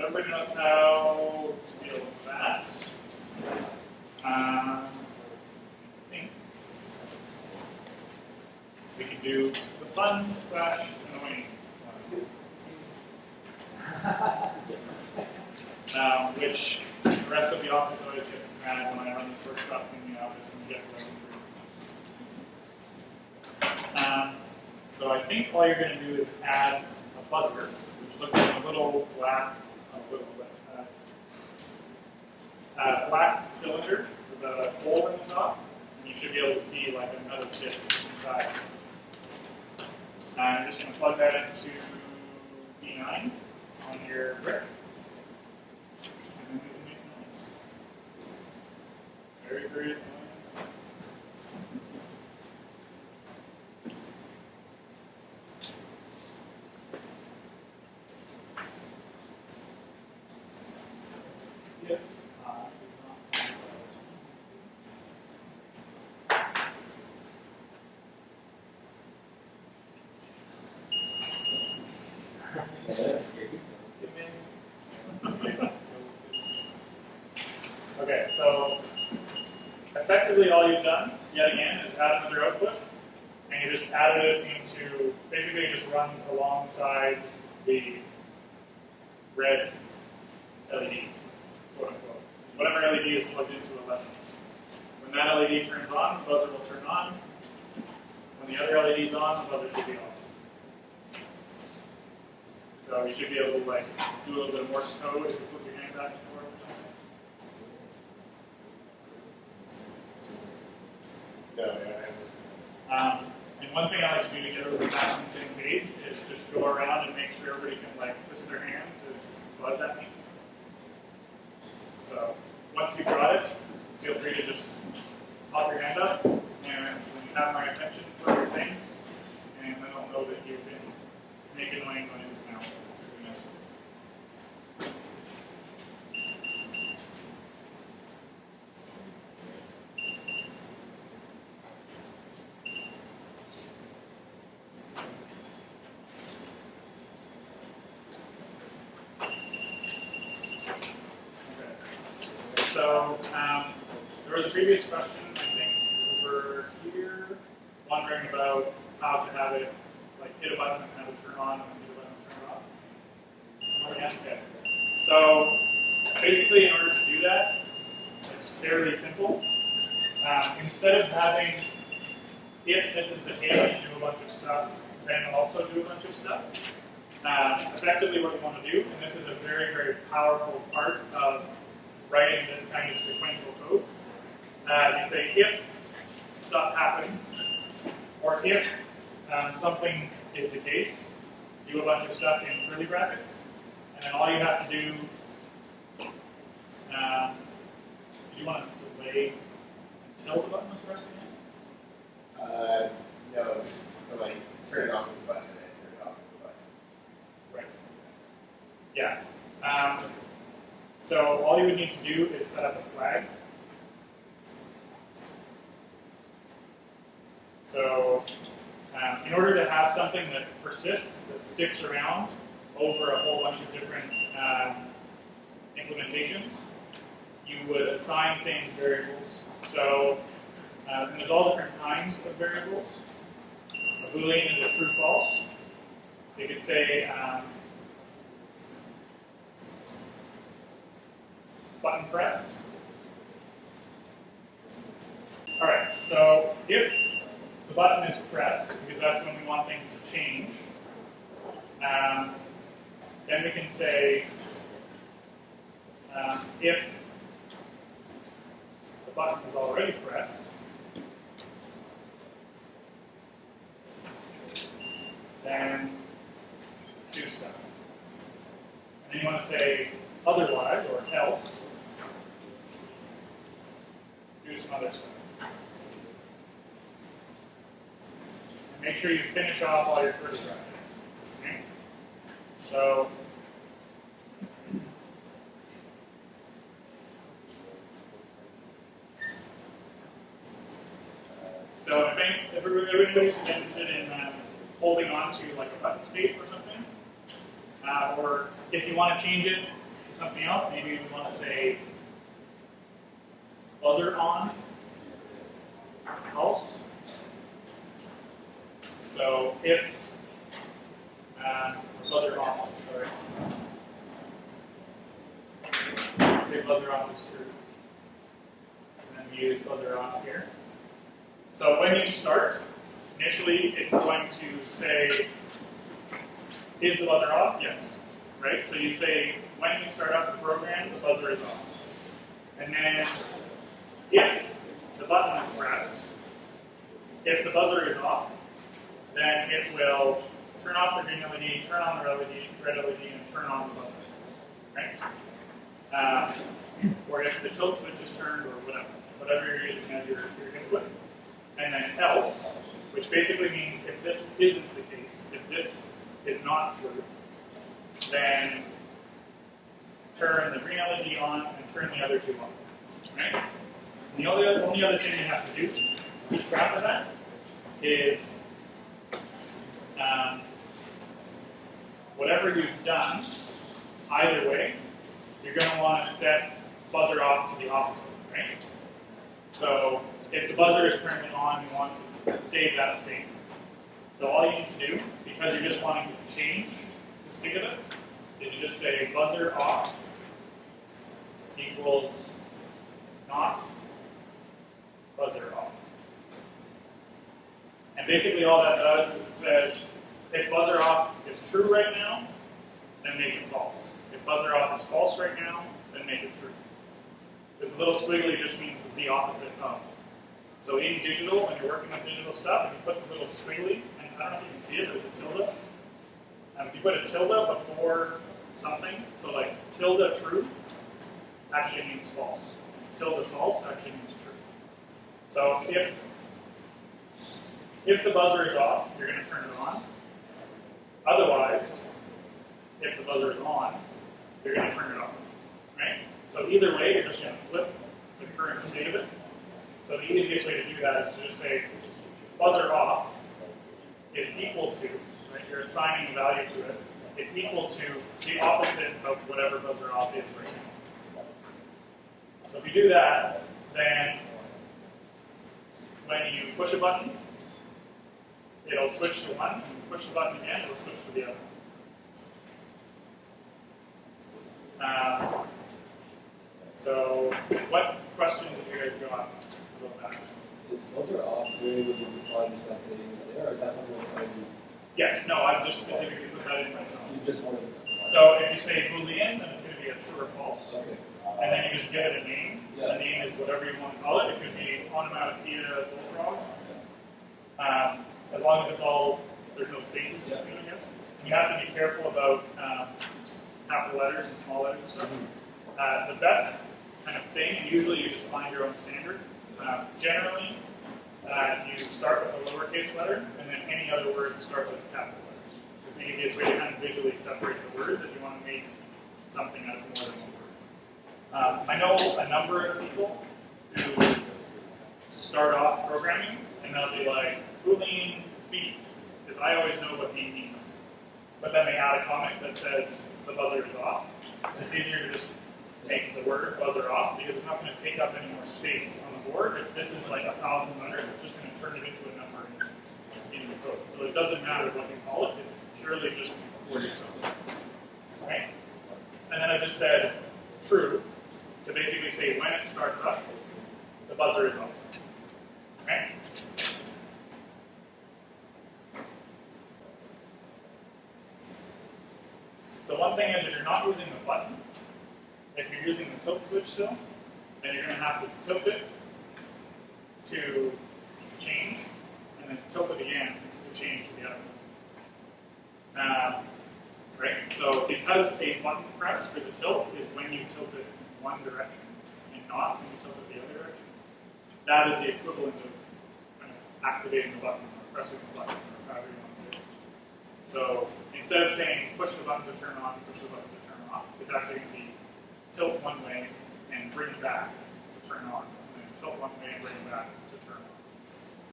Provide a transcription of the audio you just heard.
everybody knows how to deal with that. I think we can do the fun / annoying one. Which the rest of the office always gets mad when I run this workshop in the office and we get to lesson 3. So I think all you're going to do is add a buzzer, which looks like a little black, black cylinder with a hole in the top, and you should be able to see like another disc inside. I'm just going to plug that into D9 on your brick, and then we can make noise. Very, very annoying. Okay, so effectively all you've done, yet again, is add another output, and you just added it into, basically it just runs alongside the red LED, quote unquote. Whatever LED is plugged into a button. When that LED turns on, the buzzer will turn on. When the other LED is on, the buzzer should be off. So you should be able to like do a little bit of Morse code if you put your hand back and forth or something. And one thing I like to do to get everybody back on the same page is just go around and make sure everybody can like twist their hand to buzz at me. So once you've got it, feel free to just pop your hand up, and when you have my attention for your thing, and then I'll know that you've been making annoying noises now. So there was a previous question, I think, over here, wondering about how to have it, like, hit a button and have it turn on, and hit a button and turn it off. Okay. So basically, in order to do that, it's fairly simple. Instead of having, if this is the case, do a bunch of stuff, then also do a bunch of stuff. Effectively, what you want to do, and this is a very, very powerful part of writing this kind of sequential code. You say if stuff happens, or if something is the case, do a bunch of stuff in curly brackets, and then all you have to do, you want to delay until the button was pressed again? No, just to like turn it on with the button and then turn it off with the button. Right. Yeah. So all you would need to do is set up a flag. So in order to have something that persists, that sticks around over a whole bunch of different implementations, you would assign things variables. So and there's all different kinds of variables. A Boolean is a true-false. So you could say button pressed. All right, so if the button is pressed, because that's when we want things to change, then we can say if the button is already pressed, then do stuff. And then you want to say otherwise, or else, do some other stuff. And make sure you finish off all your curly brackets. Okay? So if everybody's interested in holding on to like a button state or something, or if you want to change it something else. Maybe we want to say buzzer on, false. So if buzzer off, sorry. Say buzzer off is true. And then we use buzzer off here. So when you start, initially it's going to say, is the buzzer off? Yes. Right? So you say, when you start up the program, the buzzer is off. And then if the button is pressed, if the buzzer is off, then it will turn off the green LED, turn on the red LED, and turn on the buzzer. Right? Or if the tilt switch is turned, or whatever you're using as your input. And then else, which basically means if this isn't the case, if this is not true, then turn the green LED on and turn the other two on. Right? And the only other thing you have to do to keep track of that is whatever you've done, either way, you're going to want to set buzzer off to the opposite, right? So if the buzzer is currently on, you want to save that state. So all you need to do, because you're just wanting to change the state of it, is you just say buzzer off equals not buzzer off. And basically all that does is it says, if buzzer off is true right now, then make it false. If buzzer off is false right now, then make it true. Because the little squiggly just means the opposite of. So in digital, when you're working with digital stuff, if you put the little squiggly, and I don't know if you can see it, but it's a tilde. If you put a tilde before something, so like tilde true actually means false. Tilde false actually means true. So if the buzzer is off, you're going to turn it on. Otherwise, if the buzzer is on, you're going to turn it off. Right? So either way, you're just going to flip the current state of it. So the easiest way to do that is to just say buzzer off is equal to, right? You're assigning a value to it. It's equal to the opposite of whatever buzzer off is right now. So if you do that, then when you push a button, it'll switch to one. When you push the button again, it'll switch to the other. So what questions have you guys got about that? Is buzzer off really what you define just by stating it there, or is that something that's going to be? Yes, no, I've just specifically put that in myself. You just want to. So if you say Boolean, then it's going to be a true or false. Okay. And then you just give it a name. Yeah. The name is whatever you want to call it. It could be onomatopoeia bullfrog. As long as it's all, there's no spaces in between, I guess. You have to be careful about capital letters and small letters and stuff. The best kind of thing, usually you just find your own standard. Generally, you start with a lowercase letter, and then any other word start with capital letters. It's the easiest way to kind of visually separate the words if you want to make something out of more than one word. I know a number of people who start off programming, and they'll be like, Boolean B, because I always know what B means. But then they add a comment that says the buzzer is off. It's easier to just make the word buzzer off because it's not going to take up any more space on the board. If this is like 1,000 letters, it's just going to turn it into a number in the code. So it doesn't matter what you call it, it's purely just word something. Right? And then I just said true to basically say when it starts up, the buzzer is off. Right? So one thing is if you're not using the button, if you're using the tilt switch still, then you're going to have to tilt it to change, and then tilt it again to change to the other. Right? So because a button press for the tilt is when you tilt it in one direction and not when you tilt it the other direction, that is the equivalent of kind of activating the button or pressing the button or however you want to say it. So instead of saying push the button to turn on, push the button to turn off, it's actually going to be tilt one way and bring it back to turn on, and then tilt one way and bring it back